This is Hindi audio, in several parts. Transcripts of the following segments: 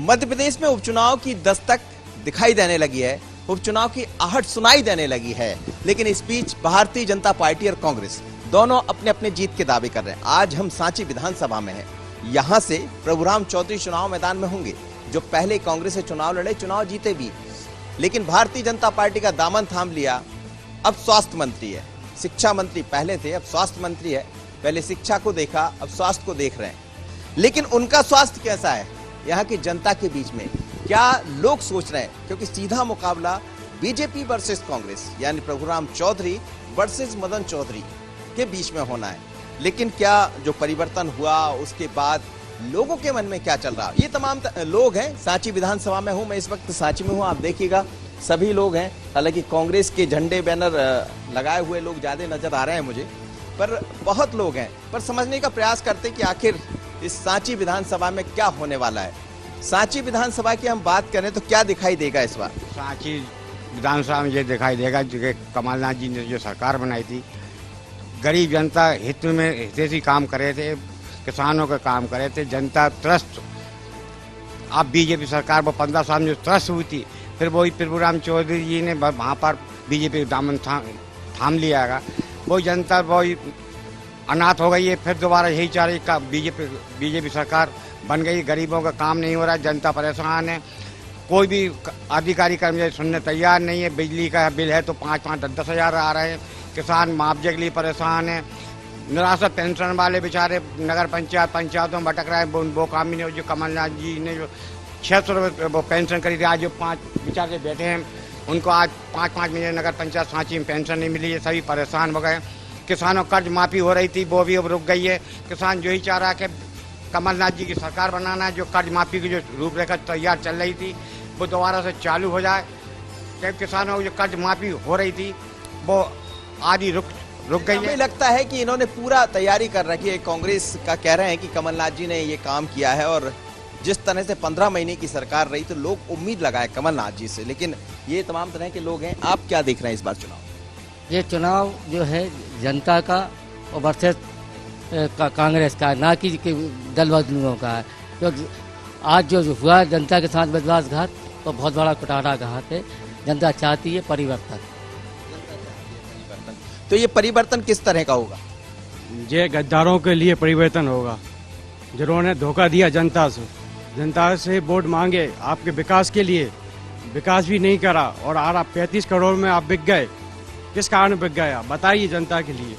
मध्य प्रदेश में उपचुनाव की दस्तक दिखाई देने लगी है, उपचुनाव की आहट सुनाई देने लगी है, लेकिन इस बीच भारतीय जनता पार्टी और कांग्रेस दोनों अपने अपने जीत के दावे कर रहे हैं। आज हम सांची विधानसभा में हैं। यहां से प्रभुराम चौधरी चुनाव मैदान में होंगे, जो पहले कांग्रेस से चुनाव लड़े, चुनाव जीते भी, लेकिन भारतीय जनता पार्टी का दामन थाम लिया। अब स्वास्थ्य मंत्री है, शिक्षा मंत्री पहले थे, अब स्वास्थ्य मंत्री है। पहले शिक्षा को देखा, अब स्वास्थ्य को देख रहे हैं। लेकिन उनका स्वास्थ्य कैसा है यहाँ की जनता के बीच में, क्या लोग सोच रहे हैं? क्योंकि सीधा मुकाबला बीजेपी वर्सेस कांग्रेस, यानी प्रभुराम चौधरी वर्सेस मदन चौधरी के बीच में होना है। लेकिन क्या जो परिवर्तन हुआ उसके बाद लोगों के मन में क्या चल रहा है, ये तमाम लोग हैं। सांची विधानसभा में हूं मैं, इस वक्त सांची में हूं, आप देखिएगा सभी लोग हैं। हालांकि कांग्रेस के झंडे बैनर लगाए हुए लोग ज्यादा नजर आ रहे हैं मुझे, पर बहुत लोग हैं। पर समझने का प्रयास करते कि आखिर इस सांची विधानसभा में क्या होने वाला है। सांची विधानसभा की हम बात करें तो क्या दिखाई देगा इस बार? सांची विधानसभा में ये दिखाई देगा कि कमलनाथ जी ने जो सरकार बनाई थी, गरीब जनता हित में हितैषी काम करे थे, किसानों का काम करे थे, जनता त्रस्त। अब बीजेपी सरकार वो 15 साल में जो त्रस्त हुई थी, फिर वही प्रभुराम चौधरी जी ने वहाँ पर बीजेपी दामन थाम लिया। वो जनता वही अनाथ हो गई है। फिर दोबारा यही चाह रही का बीजेपी सरकार बन गई, गरीबों का काम नहीं हो रहा, जनता परेशान है। कोई भी अधिकारी कर्मचारी सुनने तैयार नहीं है। बिजली का बिल है तो 5-5, 10-10 हज़ार आ रहे हैं। किसान मुआवजे के लिए परेशान है। निराश्रित पेंशन वाले बेचारे नगर पंचायतों में भटक रहे हैं, वो काम ही नहीं। जो कमलनाथ जी ने जो 600 रुपये वो पेंशन करी थी, आज जो 5 बेचारे बैठे हैं, उनको आज 5-5 महीने नगर पंचायत सांची में पेंशन नहीं मिली है। सभी परेशान हो गए। किसानों कर्ज माफी हो रही थी, वो भी अब रुक गई है। किसान जो ही चाह रहा है कि कमलनाथ जी की सरकार बनाना है, जो कर्ज माफी की जो रूपरेखा तैयार चल रही थी वो दोबारा से चालू हो जाए। कि किसानों की जो कर्ज माफी हो रही थी वो आधी रुक गई है। हमें लगता है कि इन्होंने पूरा तैयारी कर रखी है। कांग्रेस का कह रहे हैं कि कमलनाथ जी ने ये काम किया है, और जिस तरह से 15 महीने की सरकार रही तो लोग उम्मीद लगाए कमलनाथ जी से। लेकिन ये तमाम तरह के लोग हैं। आप क्या देख रहे हैं इस बार चुनाव? ये चुनाव जो है जनता का और वर्सेस कांग्रेस का, ना कि दल बदलुओं का है। क्योंकि आज जो हुआ जनता के साथ विश्वासघात तो बहुत बड़ा कुटाराघात है। जनता चाहती है परिवर्तन। तो ये परिवर्तन किस तरह का होगा? ये गद्दारों के लिए परिवर्तन होगा, जिन्होंने धोखा दिया जनता से वोट मांगे आपके विकास के लिए, विकास भी नहीं करा, और आप 35 करोड़ में आप बिक गए। किस कारण बिक गए आप बताइए जनता के लिए।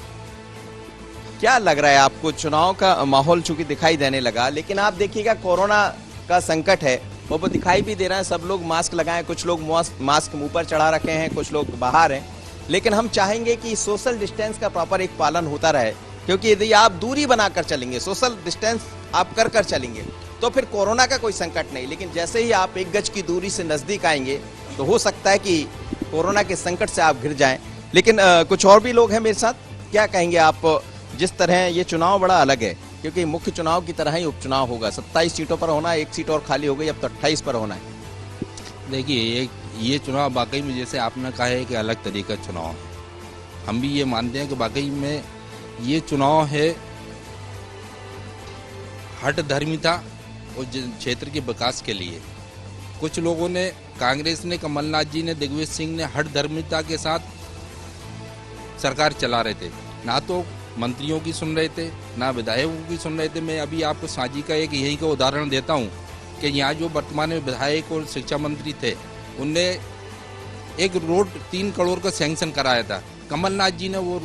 क्या लग रहा है आपको? चुनाव का माहौल चूंकि दिखाई देने लगा, लेकिन आप देखिएगा कोरोना का संकट है, वो दिखाई भी दे रहा है। सब लोग मास्क लगाए, कुछ लोग मास्क मुंह पर चढ़ा रखे हैं, कुछ लोग बाहर हैं। लेकिन हम चाहेंगे कि सोशल डिस्टेंस का प्रॉपर एक पालन होता रहे, क्योंकि यदि आप दूरी बनाकर चलेंगे, सोशल डिस्टेंस आप कर चलेंगे, तो फिर कोरोना का कोई संकट नहीं। लेकिन जैसे ही आप 1 गज की दूरी से नजदीक आएंगे तो हो सकता है कि कोरोना के संकट से आप घिर जाएं। लेकिन कुछ और भी लोग हैं मेरे साथ। क्या कहेंगे आप? जिस तरह ये चुनाव बड़ा अलग है, क्योंकि मुख्य चुनाव की तरह ही उपचुनाव होगा। 27 सीटों पर होना, 1 सीट और खाली हो गई, अब तो 28 पर होना है। देखिए, ये चुनाव वाकई में, जैसे आपने कहा है कि अलग तरीका चुनाव है, हम भी ये मानते हैं कि वाकई में ये चुनाव है हट धर्मिता और क्षेत्र के विकास के लिए। कुछ लोगों ने, कांग्रेस ने, कमलनाथ जी ने, दिग्विजय सिंह ने हट धर्मिता के साथ सरकार चला रहे थे। ना तो मंत्रियों की सुन रहे थे, ना विधायकों की सुन रहे थे। मैं अभी आपको सांची का एक यही का उदाहरण देता हूँ कि यहाँ जो वर्तमान में विधायक और शिक्षा मंत्री थे, उनने एक रोड 3 करोड़ का सैंक्शन कराया था, कमलनाथ जी ने वो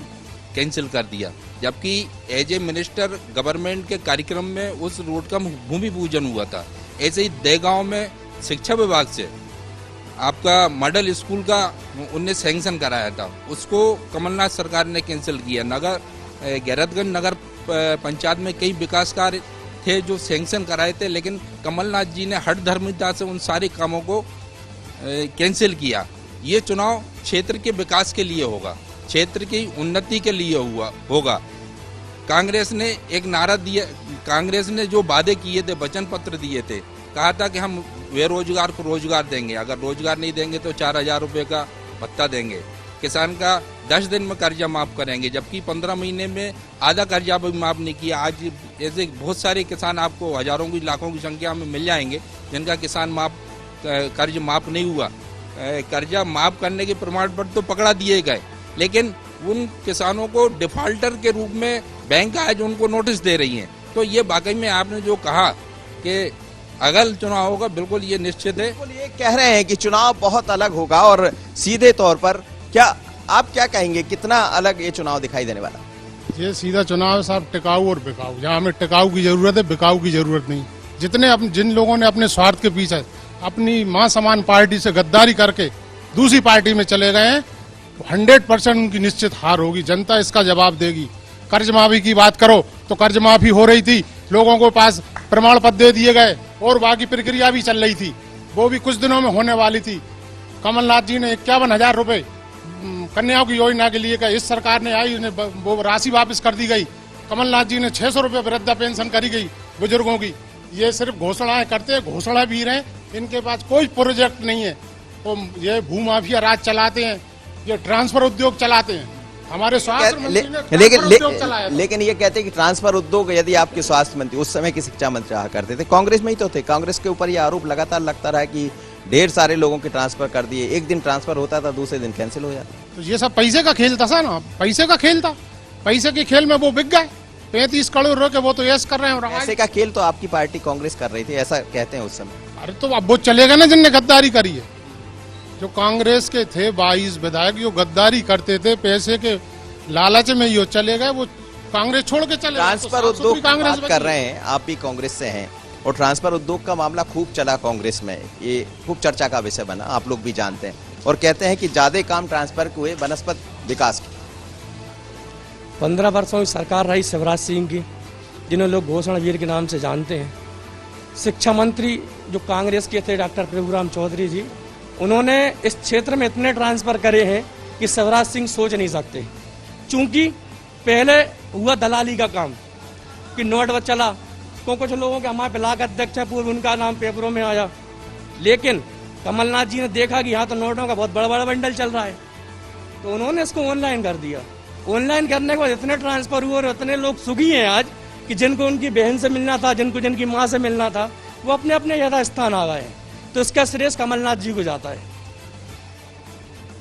कैंसिल कर दिया। जबकि एज ए मिनिस्टर गवर्नमेंट के कार्यक्रम में उस रोड का भूमि पूजन हुआ था। ऐसे ही देगांव में शिक्षा विभाग से आपका मॉडल स्कूल का उनने सैंक्शन कराया था, उसको कमलनाथ सरकार ने कैंसिल किया। गैरतगंज नगर पंचायत में कई विकास कार्य थे जो सैंक्शन कराए थे, लेकिन कमलनाथ जी ने हट धर्मिता से उन सारे कामों को कैंसिल किया। ये चुनाव क्षेत्र के विकास के लिए होगा, क्षेत्र की उन्नति के लिए होगा। कांग्रेस ने एक नारा दिया, कांग्रेस ने जो वादे किए थे, वचन पत्र दिए थे, कहा था कि हम बेरोजगार को रोजगार देंगे, अगर रोजगार नहीं देंगे तो 4000 रुपये का भत्ता देंगे। किसान का 10 दिन में कर्जा माफ करेंगे, जबकि 15 महीने में आधा कर्जा भी माफ नहीं किया। आज ऐसे बहुत सारे किसान आपको हजारों की लाखों की संख्या में मिल जाएंगे जिनका किसान कर्ज माफ नहीं हुआ। कर्जा माफ करने के प्रमाण पत्र तो पकड़ा दिए गए, लेकिन उन किसानों को डिफॉल्टर के रूप में बैंक आज उनको नोटिस दे रही है। तो ये वाकई में आपने जो कहा कि अगल चुनाव होगा, बिल्कुल ये निश्चित है। बिल्कुल ये कह रहे हैं कि चुनाव बहुत अलग होगा, और सीधे तौर पर क्या आप क्या कहेंगे, कितना अलग ये चुनाव दिखाई देने वाला? ये सीधा चुनाव है साहब, टिकाऊ और बिकाऊ। जहाँ हमें टिकाऊ की जरूरत है, बिकाऊ की जरूरत नहीं। जिन लोगों ने अपने स्वार्थ के पीछे अपनी मां समान पार्टी से गद्दारी करके दूसरी पार्टी में चले गए हैं, 100% उनकी निश्चित हार होगी। जनता इसका जवाब देगी। कर्ज माफी की बात करो तो कर्ज माफी हो रही थी, लोगों को पास प्रमाण पत्र दे दिए गए और बाकी प्रक्रिया भी चल रही थी, वो भी कुछ दिनों में होने वाली थी। कमलनाथ जी ने 51,000 रुपए कन्याओं की योजना के लिए इस सरकार ने आई, वो राशि वापस कर दी गई। कमलनाथ जी ने 600 रुपए वृद्धा पेंशन करी गई बुजुर्गों की। ये सिर्फ घोषणाएं करते हैं, घोषणा भी रहे, इनके पास कोई प्रोजेक्ट नहीं है। वो ये भूमाफिया राज चलाते हैं, ये ट्रांसफर उद्योग चलाते हैं। हमारे स्वास्थ्य मंत्री ने ट्रांसफर उद्योग चलाया था। लेकिन ये कहते हैं कि ट्रांसफर उद्योग, यदि आपके स्वास्थ्य मंत्री उस समय की शिक्षा मंत्री रहा करते थे, कांग्रेस में ही तो थे, कांग्रेस के ऊपर ये आरोप लगातार लगता रहा कि ढेर सारे लोगों के ट्रांसफर कर दिए, एक दिन ट्रांसफर होता था, दूसरे दिन कैंसिल हो जाता। तो ये सब पैसे का खेल था ना, पैसे का खेल था। पैसे के खेल में वो बिक गए, 35 करोड़ रुपए वो तो यस कर रहे हैं। पैसे का खेल तो आपकी पार्टी कांग्रेस कर रही थी, ऐसा कहते हैं उस समय। अरे तो अब वो चलेगा ना जिनने गद्दारी करी है। जो कांग्रेस के थे 22 विधायक जो गद्दारी करते थे, पैसे के लालच में ये चले गए, वो कांग्रेस छोड़ के चले गए। ट्रांसफर उद्योग की बात कर रहे हैं, आप भी कांग्रेस से हैं, और ट्रांसफर उद्योग का मामला खूब चला कांग्रेस में, ये खूब चर्चा का विषय बना, आप लोग भी जानते हैं, और कहते हैं कि ज्यादा काम ट्रांसफर के हुए वनस्पत विकास के। 15 वर्षों की सरकार रही शिवराज सिंह की, जिन्हें लोग घोषणा वीर के नाम से जानते हैं। शिक्षा मंत्री जो कांग्रेस के थे डॉक्टर प्रभुराम चौधरी जी, उन्होंने इस क्षेत्र में इतने ट्रांसफर करे हैं कि शिवराज सिंह सोच नहीं सकते। चूंकि पहले हुआ दलाली का काम कि नोट चला, तो कुछ लोगों के हमारे ब्लॉक अध्यक्ष है पूर्व, उनका नाम पेपरों में आया, लेकिन कमलनाथ जी ने देखा कि यहाँ तो नोटों का बहुत बड़ा बड़ा बंडल चल रहा है, तो उन्होंने इसको ऑनलाइन कर दिया। ऑनलाइन करने के बाद इतने ट्रांसफर हुए और इतने लोग सुखी हैं आज कि जिनको उनकी बहन से मिलना था, जिनको जिनकी माँ से मिलना था, वो अपने अपने यथा स्थान आ गए हैं। तो इसका श्रेय कमलनाथ जी को जाता है।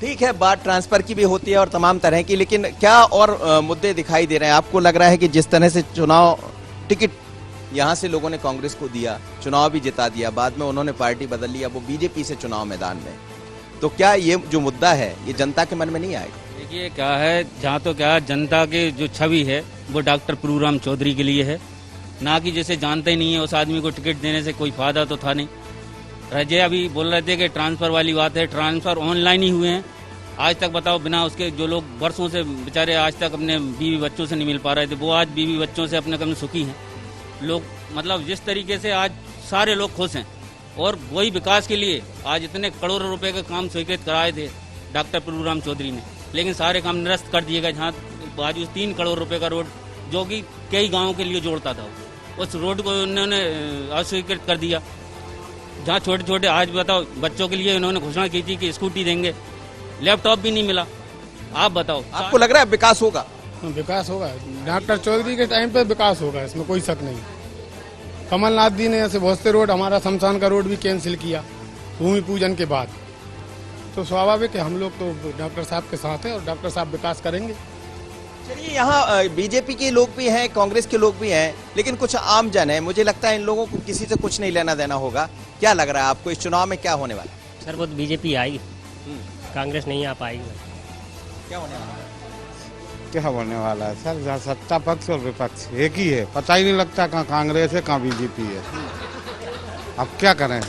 ठीक है, बात ट्रांसफर की भी होती है और तमाम तरह की, लेकिन क्या और मुद्दे दिखाई दे रहे हैं आपको? लग रहा है कि जिस तरह से चुनाव टिकट यहाँ से लोगों ने कांग्रेस को दिया, चुनाव भी जिता दिया, बाद में उन्होंने पार्टी बदल ली, अब वो बीजेपी से चुनाव मैदान में, तो क्या ये जो मुद्दा है ये जनता के मन में नहीं आएगा? देखिए क्या है, जहाँ तो क्या जनता की जो छवि है वो डॉक्टर प्रभुराम चौधरी के लिए है, ना कि जैसे जानते ही नहीं है उस आदमी को टिकट देने से कोई फायदा तो था नहीं। रजे अभी बोल रहे थे कि ट्रांसफर वाली बात है, ट्रांसफर ऑनलाइन ही हुए हैं। आज तक बताओ, बिना उसके जो लोग वर्षों से बेचारे आज तक अपने बीवी बच्चों से नहीं मिल पा रहे थे, वो आज बीवी बच्चों से अपने कम सुखी हैं लोग। मतलब जिस तरीके से आज सारे लोग खुश हैं, और वही विकास के लिए आज इतने करोड़ों रुपए का काम स्वीकृत कराए थे डॉक्टर प्रभुराम चौधरी ने, लेकिन सारे काम निरस्त कर दिए गए। जहाँ बाजू 3 करोड़ रुपए का रोड जो कि कई गाँवों के लिए जोड़ता था, उस रोड को उन्होंने अस्वीकृत कर दिया। जहाँ छोटे छोटे आज बताओ बच्चों के लिए उन्होंने घोषणा की थी कि स्कूटी देंगे, लैपटॉप भी नहीं मिला। आप बताओ, आपको लग रहा है विकास होगा? विकास होगा, डॉक्टर चौधरी के टाइम पे विकास होगा, इसमें कोई शक नहीं। कमलनाथ जी ने ऐसे बहुत से रोड, हमारा शमशान का रोड भी कैंसिल किया भूमि पूजन के बाद, तो स्वाभाविक है हम लोग तो डॉक्टर साहब के साथ हैं और डॉक्टर साहब विकास करेंगे। चलिए, यहाँ बीजेपी के लोग भी हैं, कांग्रेस के लोग भी हैं, लेकिन कुछ आम जन है, मुझे लगता है इन लोगों को किसी से कुछ नहीं लेना देना होगा। क्या लग रहा है आपको, इस चुनाव में क्या होने वाला? सर वो बीजेपी आएगी, कांग्रेस नहीं आ पाएगी। क्या होने वाला है? क्या होने वाला है सर, जहाँ सत्ता पक्ष और विपक्ष एक ही है, पता ही नहीं लगता कहाँ कांग्रेस है कहाँ बीजेपी है। अब क्या करें,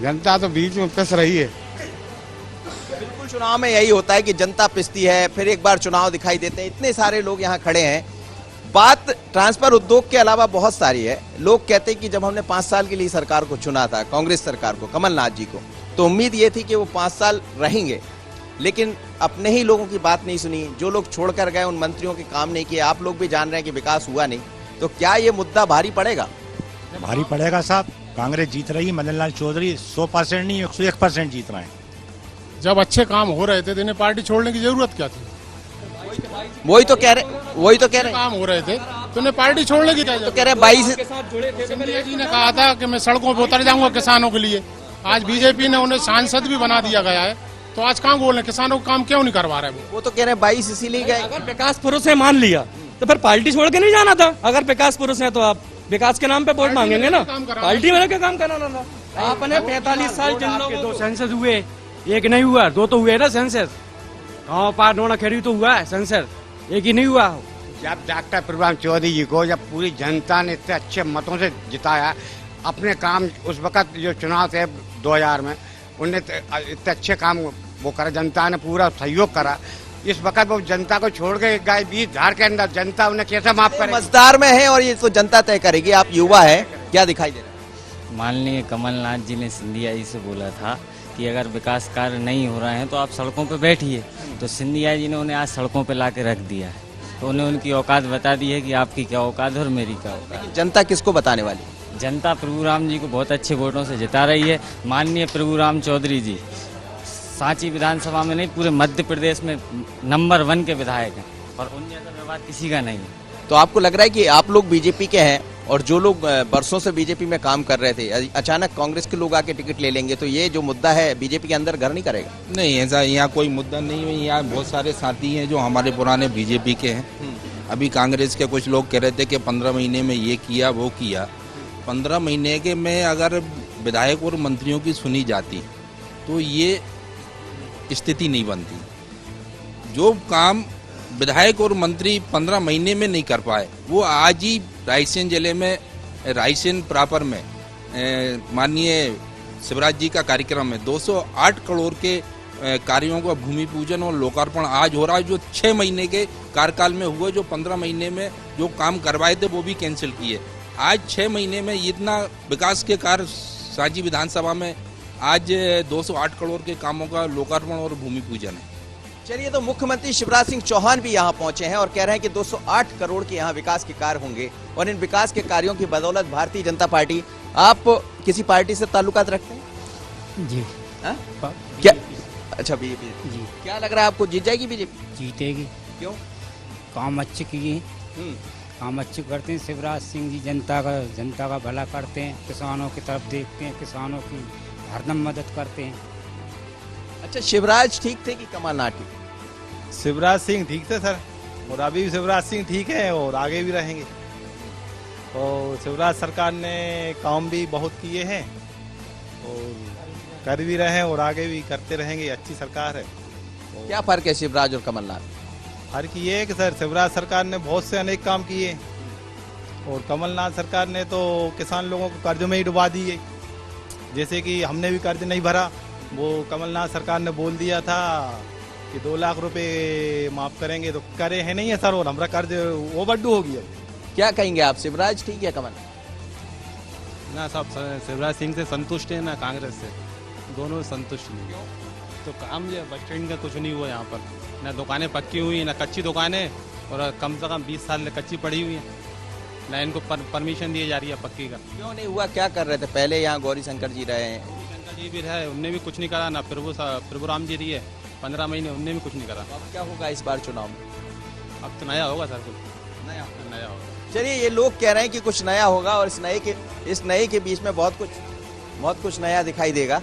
जनता तो बीच में पिस रही है। बिल्कुल, चुनाव में यही होता है कि जनता पिसती है, फिर एक बार चुनाव दिखाई देते हैं। इतने सारे लोग यहाँ खड़े हैं। बात ट्रांसफर उद्योग के अलावा बहुत सारी है। लोग कहते हैं कि जब हमने 5 साल के लिए सरकार को चुना था, कांग्रेस सरकार को, कमलनाथ जी को, तो उम्मीद ये थी कि वो 5 साल रहेंगे, लेकिन अपने ही लोगों की बात नहीं सुनी, जो लोग छोड़कर गए उन मंत्रियों के काम नहीं किए। आप लोग भी जान रहे हैं कि विकास हुआ नहीं, तो क्या ये मुद्दा भारी पड़ेगा? भारी पड़ेगा साहब। कांग्रेस जीत रही है, मदन लाल चौधरी 100% नहीं 101% जीत रहे हैं। जब अच्छे काम हो रहे थे तो इन्हें पार्टी छोड़ने की जरूरत क्या थी? वही तो कह रहे काम हो रहे थे तो इन्हें पार्टी छोड़ने की क्या तो जरूरत? कह रहे 22 सिंधिया जी ने कहा था कि मैं सड़कों पे उतर जाऊंगा किसानों के लिए। आज बीजेपी ने उन्हें सांसद भी बना दिया गया है, तो आज कहाँ बोल रहे किसानों को काम क्यों नहीं करवा रहे वो? तो कह रहे 22 इसीलिए गए। अगर विकास पुरुष है मान लिया तो फिर पार्टी छोड़ के नहीं जाना था। अगर विकास पुरुष है तो आप विकास के नाम पे वोट मांगेंगे ना, पार्टी में क्या काम कराना था? आपने 45 साल जिन आपके लोगों दो सेंसस हुए, एक नहीं हुआ, दो तो हुए ना सेंसस। गाँव पार नोना खेड़ी तो हुआ है सेंसस, एक ही नहीं हुआ। जब डॉक्टर प्रभुराम चौधरी जी को जब पूरी जनता ने इतने अच्छे मतों से जिताया, अपने काम उस वक्त जो चुनाव थे 2000 में, उनने इतने अच्छे काम वो करा, जनता ने पूरा सहयोग करा। इस वक्त वो जनता को छोड़ के गए 20 धार के अंदर, जनता उन्हें कैसे माफ करे? मजदार में है और ये तो जनता तय करेगी। आप युवा है, क्या दिखाई दे रहा है? माननीय कमलनाथ जी ने सिंधिया जी से बोला था कि अगर विकास कार्य नहीं हो रहे हैं तो आप सड़कों पे बैठिए, तो सिंधिया जी ने उन्हें आज सड़कों पे ला के रख दिया है। तो उन्हें उनकी औकात बता दी है कि आपकी क्या औकात है और मेरी क्या औकात। जनता किसको बताने वाली? जनता प्रभुराम जी को बहुत अच्छे वोटों से जिता रही है। माननीय प्रभुराम चौधरी जी सांची विधानसभा में नहीं, पूरे मध्य प्रदेश में नंबर 1 के विधायक हैं और उन जैसा व्यवहार किसी का नहीं है। तो आपको लग रहा है कि आप लोग बीजेपी के हैं और जो लोग बरसों से बीजेपी में काम कर रहे थे, अचानक कांग्रेस के लोग आके टिकट ले लेंगे तो ये जो मुद्दा है बीजेपी के अंदर घर नहीं करेगा? नहीं, ऐसा यहाँ कोई मुद्दा नहीं है। यहाँ बहुत सारे साथी हैं जो हमारे पुराने बीजेपी के हैं। अभी कांग्रेस के कुछ लोग कह रहे थे कि 15 महीने में ये किया वो किया। 15 महीने के में अगर विधायक और मंत्रियों की सुनी जाती तो ये स्थिति नहीं बनती। जो काम विधायक और मंत्री 15 महीने में नहीं कर पाए, वो आज ही रायसेन जिले में, रायसेन प्रॉपर में माननीय शिवराज जी का कार्यक्रम है। 208 करोड़ के कार्यों का भूमि पूजन और लोकार्पण आज हो रहा है, जो 6 महीने के कार्यकाल में हुए। जो 15 महीने में जो काम करवाए थे वो भी कैंसिल किए। आज 6 महीने में इतना विकास के कार्य सांची विधानसभा में आज 208 करोड़ के कामों का लोकार्पण और भूमि पूजन है। चलिए, तो मुख्यमंत्री शिवराज सिंह चौहान भी यहाँ पहुंचे हैं और कह रहे हैं कि 208 करोड़ के यहाँ विकास के कार्य होंगे और इन विकास के कार्यों की बदौलत भारतीय जनता पार्टी। आप किसी पार्टी से ताल्लुकात रखते हैं? जी हाँ? क्या? अच्छा, बीजेपी जी क्या लग रहा है आपको, जीत जाएगी बीजेपी? जीतेगी। क्यों? काम अच्छे किए, काम अच्छे करते हैं शिवराज सिंह जी। जनता का भला करते हैं, किसानों की तरफ देखते हैं, किसानों की हरदम मदद करते हैं। अच्छा, शिवराज ठीक थे कि कमलनाथ ठीक? शिवराज सिंह ठीक थे सर, और अभी भी शिवराज सिंह ठीक है और आगे भी रहेंगे। और शिवराज सरकार ने काम भी बहुत किए हैं और कर भी रहे हैं और आगे भी करते रहेंगे। अच्छी सरकार है। क्या फर्क है शिवराज और कमलनाथ? फर्क ये है कि सर शिवराज सरकार ने बहुत से अनेक काम किए और कमलनाथ सरकार ने तो किसान लोगों को कर्ज में ही डुबा दिए। जैसे कि हमने भी कर्ज नहीं भरा, वो कमलनाथ सरकार ने बोल दिया था कि 2 लाख रुपए माफ करेंगे, तो करे है नहीं है सर, और हमारा कर्ज ओवरड्यू हो गया। क्या कहेंगे आप, शिवराज ठीक है कमलनाथ? ना सब शिवराज सिंह से संतुष्ट है ना कांग्रेस से, दोनों संतुष्ट नहीं। तो काम जो बस स्टैंड का कुछ नहीं हुआ यहाँ पर, ना दुकानें पक्की हुई ना कच्ची दुकानें, और कम से कम 20 साल कच्ची पड़ी हुई है, ना इनको परमिशन दी जा रही है पक्की का। क्यों नहीं हुआ? क्या कर रहे थे पहले? यहाँ गौरी शंकर जी रहे हैं, शंकर जी भी रहे, उनने भी कुछ नहीं करा। ना प्रभुराम जी रही है 15 महीने, उनने भी कुछ नहीं करा। अब क्या होगा इस बार चुनाव में? अब तो नया होगा सर, कुछ नया होगा। चलिए, ये लोग कह रहे हैं कि कुछ नया होगा और इस नए के बीच में बहुत कुछ नया दिखाई देगा।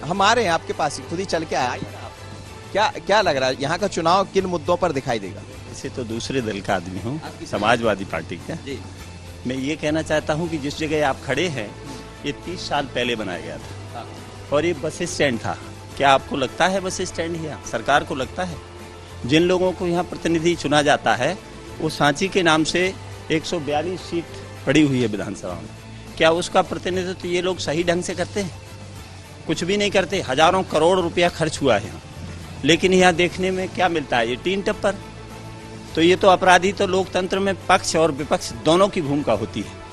हम आ रहे हैं आपके पास ही, खुद ही चल के आए ना आप। क्या लग रहा है यहाँ का चुनाव किन मुद्दों पर दिखाई देगा? इसे तो दूसरे दल का आदमी हूँ, समाजवादी पार्टी का। जी, मैं ये कहना चाहता हूँ कि जिस जगह आप खड़े हैं ये 30 साल पहले बनाया गया था और ये बस स्टैंड था। क्या आपको लगता है बस स्टैंड यहाँ सरकार को लगता है? जिन लोगों को यहाँ प्रतिनिधि चुना जाता है वो सांची के नाम से 142 सीट पड़ी हुई है विधानसभा में। क्या उसका प्रतिनिधित्व ये लोग सही ढंग से करते हैं? कुछ भी नहीं करते। हजारों करोड़ रुपया खर्च हुआ है यहाँ, लेकिन यहाँ देखने में क्या मिलता है? ये टीन टप्पर। तो ये तो अपराधी, तो लोकतंत्र में पक्ष और विपक्ष दोनों की भूमिका होती है।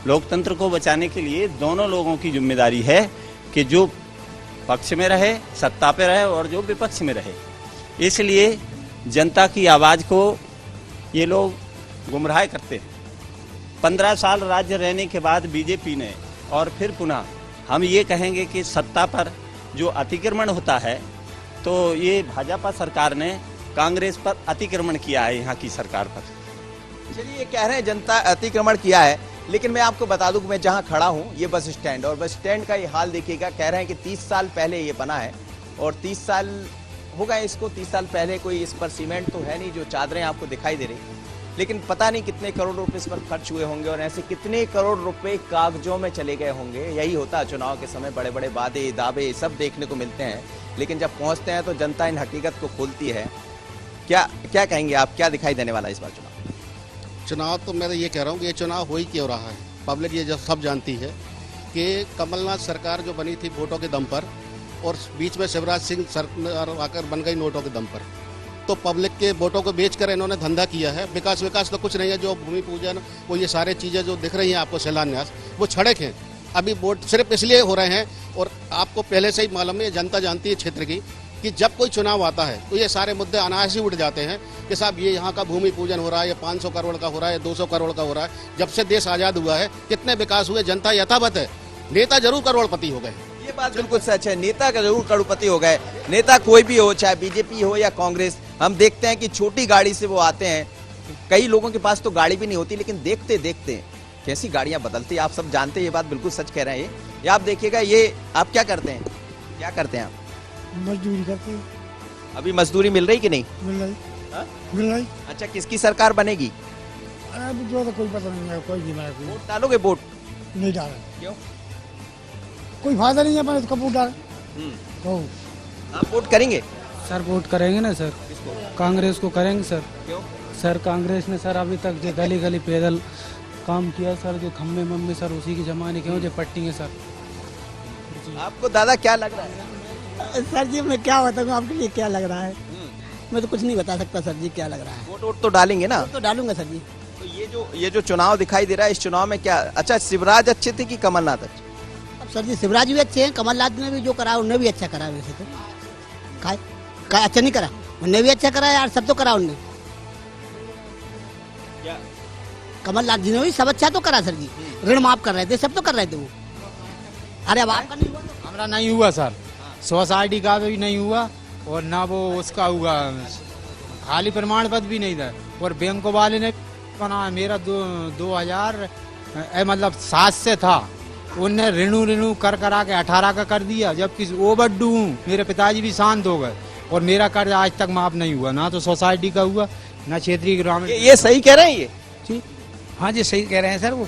लोकतंत्र को बचाने के लिए दोनों लोगों की जिम्मेदारी है कि जो पक्ष में रहे, सत्ता पे रहे, और जो विपक्ष में रहे। इसलिए जनता की आवाज को ये लोग गुमराह करते हैं। 15 साल राज्य रहने के बाद बीजेपी ने, और फिर पुनः हम ये कहेंगे कि सत्ता पर जो अतिक्रमण होता है, तो ये भाजपा सरकार ने कांग्रेस पर अतिक्रमण किया है, यहाँ की सरकार पर। चलिए, ये कह रहे हैं जनता अतिक्रमण किया है, लेकिन मैं आपको बता दूं कि मैं जहां खड़ा हूं ये बस स्टैंड, और बस स्टैंड का ये हाल देखिएगा। कह रहे हैं कि 30 साल पहले ये बना है और 30 साल हो गए इसको। 30 साल पहले कोई इस पर सीमेंट तो है नहीं, जो चादरें आपको दिखाई दे रही, लेकिन पता नहीं कितने करोड़ रुपए इस पर खर्च हुए होंगे और ऐसे कितने करोड़ रुपए कागजों में चले गए होंगे। यही होता है चुनाव के समय, बड़े बड़े वादे दावे सब देखने को मिलते हैं, लेकिन जब पहुंचते हैं तो जनता इन हकीकत को खोलती है। क्या कहेंगे आप, क्या दिखाई देने वाला है इस बार चुनाव? तो मैं तो ये कह रहा हूँ कि ये चुनाव हो ही क्यों रहा है। पब्लिक ये सब जानती है कि कमलनाथ सरकार जो बनी थी वोटों के दम पर, और बीच में शिवराज सिंह सरकार आकर बन गई नोटों के दम पर। तो पब्लिक के वोटों को बेचकर इन्होंने धंधा किया है। विकास तो कुछ नहीं है। जो भूमि पूजन, वो ये सारे चीज़ें जो दिख रही हैं आपको, शिलान्यास, वो छड़क हैं। अभी वोट सिर्फ इसलिए हो रहे हैं, और आपको पहले से ही मालूम है, जनता जानती है क्षेत्र की, कि जब कोई चुनाव आता है तो ये सारे मुद्दे अनायास ही उठ जाते हैं कि साहब ये यहाँ का भूमि पूजन हो रहा है, ये 500 करोड़ का हो रहा है, 200 करोड़ का हो रहा है। जब से देश आज़ाद हुआ है कितने विकास हुए, जनता यथावत है। नेता जरूर करोड़पति हो गए, ये बात बिल्कुल सच है। नेता का जरूर करोड़पति हो गए, नेता कोई भी हो, चाहे बीजेपी हो या कांग्रेस। हम देखते हैं कि छोटी गाड़ी से वो आते हैं, कई लोगों के पास तो गाड़ी भी नहीं होती, लेकिन देखते देखते कैसी गाड़ियां बदलती, आप सब जानते हैं। ये बात बिल्कुल सच कह रहे हैं। ये आप देखिएगा, ये आप क्या करते हैं, क्या करते हैं आप? मजदूरी करते हैं। अभी मजदूरी मिल रही कि नहीं? मिल रही। हाँ? मिल रही। अच्छा, किसकी सरकार बनेगी? अभी जो तो कोई पता नहीं है, कोई नहीं है। वोट डालोगे? वोट नहीं डाले। क्यों? कोई फायदा नहीं है, मैंने तो वोट डाले। तो आप वोट करेंगे? सर वोट करेंगे ना सर, कांग्रेस को करेंगे सर। क्यों? सर कांग्रेस ने सर अभी तक जो गली गली पैदल काम किया सर, जो खम्भे मम्मे सर उसी के जमाने के जो पट्टी है सर। आपको दादा क्या लग रहा है? सर जी मैं क्या बताऊँ आपके लिए, क्या लग रहा है, मैं तो कुछ नहीं बता सकता सर जी क्या लग रहा है। वोट तो डालेंगे ना? तो डालूंगा सर जी। तो ये जो चुनाव दिखाई दे रहा है, इस चुनाव में क्या अच्छा, शिवराज अच्छे थे कि कमलनाथ अच्छे? अब सर जी शिवराज भी अच्छे हैं, कमलनाथ ने भी जो करा उन्हें भी अच्छा करा। वैसे तो का अच्छा नहीं करा, उन्हें भी अच्छा करा यार, सब तो करा उनने। कमलनाथ जी ने भी सब अच्छा तो करा सर जी, ऋण माफ कर रहे थे, सब तो कर रहे थे वो। अरे अब आपका नहीं हुआ? हमारा नहीं हुआ सर, सोसाइटी का भी नहीं हुआ, और ना वो उसका हुआ, खाली प्रमाण पत्र भी नहीं था। और बैंक वाले ने बना, मेरा 2000 मतलब 7 से था, उनने रिन्यू कर करा के 18 का कर दिया, जबकि ओवर ड्यू हूँ। मेरे पिताजी भी शांत हो गए और मेरा कर्ज आज तक माफ नहीं हुआ, ना तो सोसाइटी का हुआ ना क्षेत्रीय ग्रामीण। ये सही कह रहे हैं ये? जी हाँ जी सही कह रहे हैं सर। वो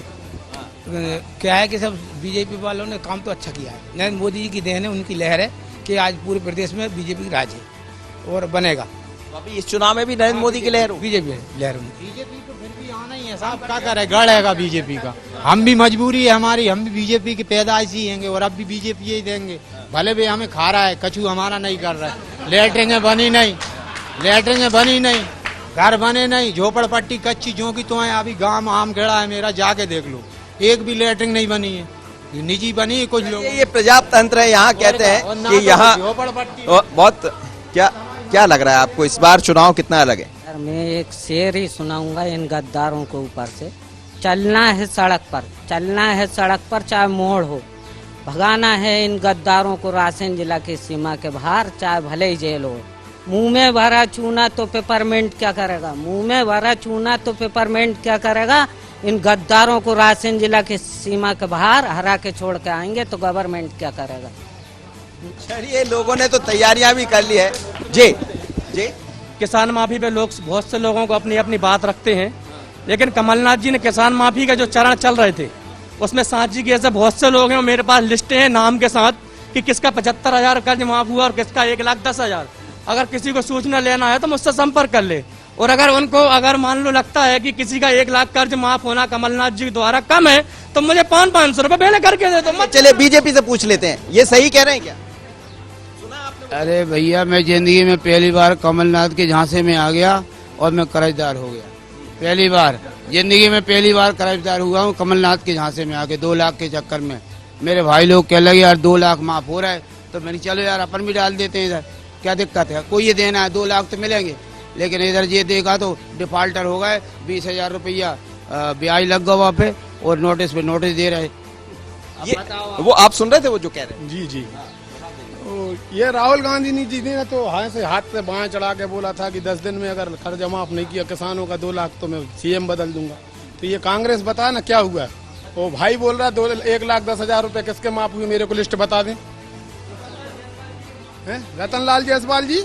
क्या है कि सब बीजेपी वालों ने काम तो अच्छा किया है, नरेंद्र मोदी जी की देन है, उनकी लहर है कि आज पूरे प्रदेश में बीजेपी राज है और बनेगा। तो अभी इस चुनाव में भी नरेंद्र मोदी की लहर हो? बीजेपी लहर, बीजेपी तो फिर भी आना ही है साहब, क्या करे, गढ़ हैगा बीजेपी का। हम भी मजबूरी है हमारी, हम भी बीजेपी की पैदाइशी हैंगे और अब भी बीजेपी ही देंगे। भले भी हमें खा रहा है, कछू हमारा नहीं कर रहा है, लेटरिंग बनी नहीं, लेटरिंग बनी नहीं, घर बने नहीं, झोपड़पट्टी कच्ची जो की तो है। अभी गांव आम खेड़ा है मेरा, जाके देख लो, एक भी लेटरिंग नहीं बनी है, निजी बनी है कुछ लोग। ये प्रजातंत्र है यहाँ, कहते हैं कि यहाँ बहुत क्या लग रहा है आपको, इस बार चुनाव कितना अलग है? सर मैं एक शेर ही सुनाऊंगा इन गद्दारों के ऊपर से। चलना है सड़क पर, चलना है सड़क पर चाहे मोड़ हो, भगाना है इन गद्दारों को राशन जिला की सीमा के बाहर, चाहे भले ही जेल हो। मुंह में भरा चूना तो पेपरमेंट क्या करेगा, मुंह में भरा चूना तो पेपरमेंट क्या करेगा। इन गद्दारों को राशन जिला की सीमा के बाहर हरा के छोड़ के आएंगे तो गवर्नमेंट क्या करेगा। चलिए, लोगों ने तो तैयारियां भी कर ली है। जी जी, किसान माफी पे लोग, बहुत से लोगों को अपनी अपनी बात रखते हैं, लेकिन कमलनाथ जी ने किसान माफी का जो चरण चल रहे थे उसमें सांची के ऐसे बहुत से लोग हैं, मेरे पास लिस्टें हैं नाम के साथ कि किसका 75,000 कर्ज माफ हुआ और किसका 1,10,000। अगर किसी को सूचना लेना है तो मुझसे संपर्क कर ले। और अगर उनको अगर मान लो लगता है कि किसी का 1 लाख कर्ज माफ होना कमलनाथ जी द्वारा कम है तो मुझे 500 रुपए पहले करके दे दो। चले बीजेपी से पूछ लेते हैं, ये सही कह रहे हैं क्या? अरे भैया, मैं जिंदगी में पहली बार कमलनाथ के झांसे में आ गया और मैं कर्जदार हो गया। पहली बार जिंदगी में पहली बार कर्जदार हुआ हूँ कमलनाथ के झांसे में आके, 2 लाख के चक्कर में। मेरे भाई लोग कह लगे यार 2 लाख माफ हो रहा है, तो मैंने चलो यार अपन भी डाल देते हैं इधर, क्या दिक्कत है, कोई ये देना है 2 लाख तो मिलेंगे। लेकिन इधर ये देखा तो डिफाल्टर हो गए, 20,000 रुपया ब्याज लग गया वहाँ पे और नोटिस पे नोटिस दे रहे। वो आप सुन रहे थे वो जो कह रहे हैं? जी जी, ये राहुल गांधी जी ने तो हाथ से बाएं चढ़ा के बोला था कि 10 दिन में अगर कर्जा माफ नहीं किया किसानों का 2 लाख तो मैं सीएम बदल दूंगा। तो ये कांग्रेस बता ना क्या हुआ। वो भाई बोल रहा 1,10,000 रुपए किसके माफ हुए, मेरे को लिस्ट बता दें। रतन लाल जायसवाल जी,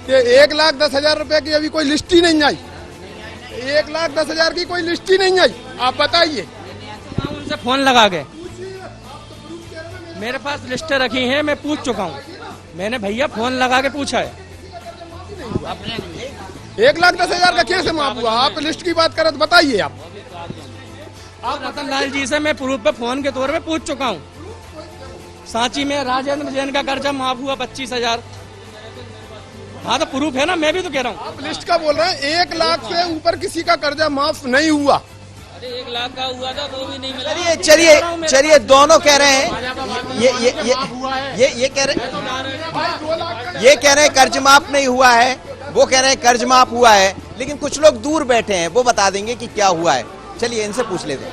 ये 1,10,000 रुपए की अभी कोई लिस्ट ही नहीं आई। 1,10,000 की कोई लिस्ट ही नहीं आई, आप बताइए। उनसे फोन लगा के मेरे पास लिस्टें रखी हैं, मैं पूछ चुका हूँ। मैंने भैया फोन लगा के पूछा है। 1,10,000 का कैसे माफ हुआ? आप लिस्ट की बात करें तो बताइए। आप रतन लाल जी से मैं प्रूफ पे फोन के तौर पे पूछ चुका हूँ। सांची में राजेंद्र जैन का कर्जा माफ हुआ 25,000। हाँ तो प्रूफ है ना, मैं भी तो कह रहा हूँ। आप लिस्ट का बोल रहे हैं, 1 लाख से ऊपर किसी का कर्जा माफ नहीं हुआ। अरे 1 लाख का हुआ था वो भी नहीं मिला। चलिए दोनों कह रहे हैं, ये कह रहे हैं कर्ज माफ नहीं हुआ है, वो कह रहे हैं कर्ज माफ हुआ है, लेकिन कुछ लोग दूर बैठे हैं, वो बता देंगे कि क्या हुआ है। चलिए इनसे पूछ लेते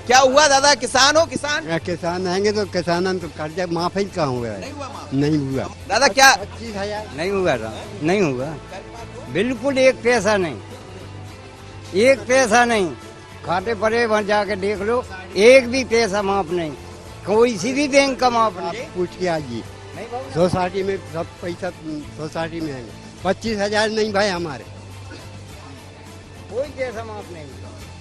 क्या हुआ। दादा किसान हो? किसान आएंगे तो किसान तो कर्जा माफ ही कहाँ हुआ है? नहीं हुआ। दादा क्या 25,000 नहीं हुआ था? नहीं हुआ, बिल्कुल 1 पैसा नहीं, 1 पैसा नहीं। खाते पड़े वहाँ जाके देख लो, 1 भी पैसा माफ नहीं, कोई सीधी बैंक का माफ नहीं। पूछ के आइए, सोसाइटी में सब पैसा सोसाइटी में है। 25,000 नहीं भाई, हमारे कोई पैसा माफ नहीं।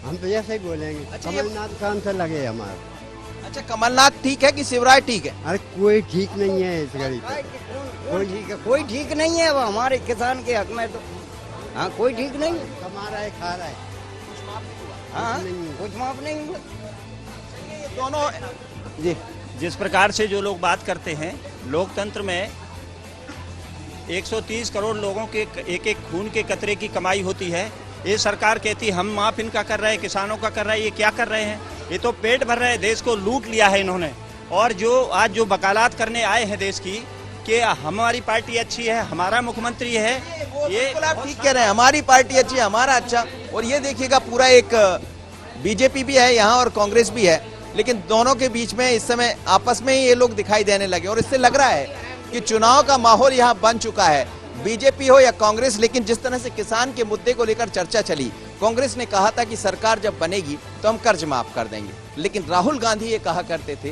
हम तो ऐसे ही बोलेंगे। अच्छा, कमलनाथ काम से लगे हमारे। अच्छा, कमलनाथ ठीक है कि शिवराज ठीक है? अरे कोई ठीक नहीं है इस घड़ी पे, कोई ठीक नहीं है। वो हमारे किसान के हक में तो हाँ कोई ठीक नहीं। कमा रहा है, खा रहा है, हाँ कुछ माफ नहीं हुआ। दोनों जी, जिस प्रकार से जो लोग बात करते हैं, लोकतंत्र में 130 करोड़ लोगों के एक खून के कतरे की कमाई होती है। ये सरकार कहती हम माफ इनका कर रहे हैं, किसानों का कर रहे हैं। ये क्या कर रहे हैं? ये तो पेट भर रहे हैं, देश को लूट लिया है इन्होंने। और जो आज जो वकालत करने आए हैं देश की कि हमारी पार्टी अच्छी है, हमारा मुख्यमंत्री है, ये आप ठीक कह रहे हैं, हमारी पार्टी अच्छी है, हमारा अच्छा। और ये देखिएगा पूरा एक बीजेपी भी है यहाँ और कांग्रेस भी है, लेकिन दोनों के बीच में इस समय आपस में ही ये लोग दिखाई देने लगे। और इससे लग रहा है कि चुनाव का माहौल यहाँ बन चुका है, बीजेपी हो या कांग्रेस। लेकिन जिस तरह से किसान के मुद्दे को लेकर चर्चा चली, कांग्रेस ने कहा था कि सरकार जब बनेगी तो हम कर्ज माफ कर देंगे, लेकिन राहुल गांधी ये कहा करते थे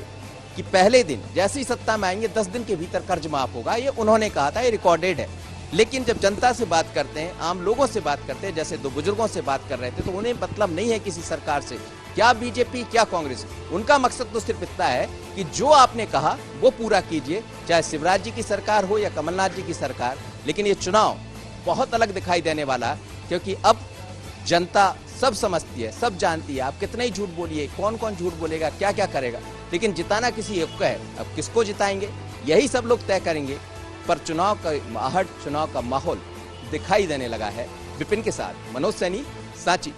कि पहले दिन जैसे ही सत्ता में आएंगे 10 दिन के भीतर कर्ज माफ होगा। ये उन्होंने कहा था, ये रिकॉर्डेड है। लेकिन जब जनता से बात करते हैं, आम लोगों से बात करते हैं, जैसे 2 बुजुर्गों से बात कर रहे थे, तो उन्हें मतलब नहीं है किसी सरकार से, क्या बीजेपी क्या कांग्रेस। उनका मकसद तो सिर्फ इतना है कि जो आपने कहा वो पूरा कीजिए, चाहे शिवराज जी की सरकार हो या कमलनाथ जी की सरकार। लेकिन ये चुनाव बहुत अलग दिखाई देने वाला, क्योंकि अब जनता सब समझती है, सब जानती है। आप कितना ही झूठ बोलिए, कौन कौन झूठ बोलेगा, क्या क्या करेगा, लेकिन जिताना किसी एक को है। अब किसको जिताएंगे यही सब लोग तय करेंगे। पर चुनाव का आहट, चुनाव का माहौल दिखाई देने लगा है। विपिन के साथ मनोज सैनी, सांची।